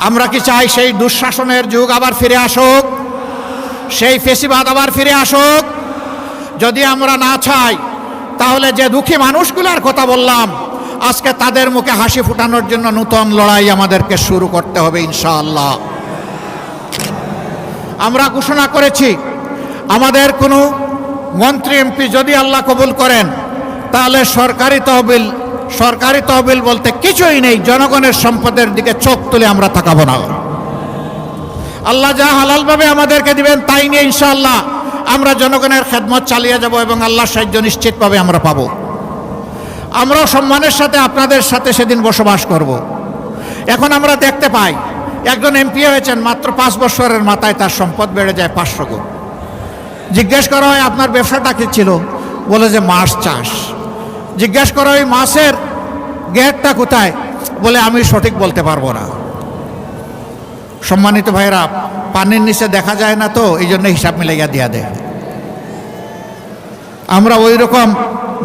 আমরা কি চাই সেই দুঃশাসনের যুগ আবার ফিরে আসুক, সেই ফেসিবাদ আবার ফিরে আসুক? যদি আমরা না চাই তাহলে যে দুঃখী মানুষগুলোর কথা বললাম আজকে তাদের মুখে হাসি ফোটানোর জন্য নতুন লড়াই আমাদেরকে শুরু করতে হবে ইনশাআল্লাহ। আমরা ঘোষণা করেছি আমাদের কোনো মন্ত্রী এমপি যদি আল্লাহ কবুল করেন তাহলে সরকারি তহবিল বলতে কিছুই নেই, জনগণের সম্পদের দিকে চোখ তুলে আমরা তাকাবো না। আল্লাহ যা হালালভাবে আমাদেরকে দিবেন তাই নিয়ে ইনশাআল্লাহ আমরা জনগণের খেদমত চালিয়ে যাব এবং আল্লাহর সাহায্য নিশ্চিতভাবে আমরা পাবো। আমরাও সম্মানের সাথে আপনাদের সাথে সেদিন বসবাস করব। এখন আমরা দেখতে পাই একজন এমপি হয়েছেন মাত্র 5 বছরের মাথায় তার সম্পদ বেড়ে যায় 500 গুণ। জিজ্ঞেস করা হয় আপনার ব্যবসাটা কি ছিল, বলে যে মাছ চাষ। জিজ্ঞেস করা হয় মাছের গেটটা কোথায়, বলে আমি সঠিক বলতে পারবো না। সম্মানিত ভাইরা, পানির নিচে দেখা যায় না তো এই জন্য হিসাব মিলাইয়া দিয়া দেয়। আমরা ওই রকম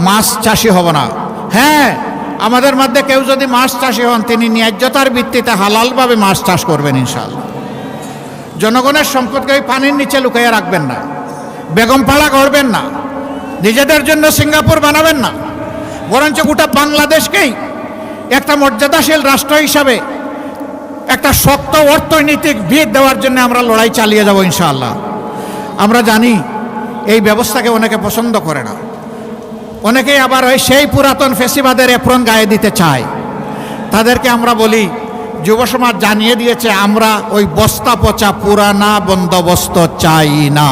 মাছ চাষি হব না। হ্যাঁ, আমাদের মধ্যে কেউ যদি মাছ চাষি হন তিনি ন্যায্যতার ভিত্তিতে হালালভাবে মাছ চাষ করবেন ইনশাআল্লাহ। জনগণের সম্পদকে ওই পানির নিচে লুকাইয়া রাখবেন না, বেগমপাড়া করবেন না, নিজেদের জন্য সিঙ্গাপুর বানাবেন না, বরঞ্চ গোটা বাংলাদেশকেই একটা মর্যাদাশীল রাষ্ট্র হিসাবে একটা শক্ত অর্থনৈতিক ভিত দেওয়ার জন্য আমরা লড়াই চালিয়ে যাব ইনশাআল্লাহ। আমরা জানি এই ব্যবস্থাকে অনেকে পছন্দ করে না, অনেকেই আবার ওই সেই পুরাতন ফেসিবাদের এপ্রন গায়ে দিতে চায়। তাদেরকে আমরা বলি, যুব সমাজ জানিয়ে দিয়েছে আমরা ওই বস্তা পচা পুরানা বন্দোবস্ত চাই না।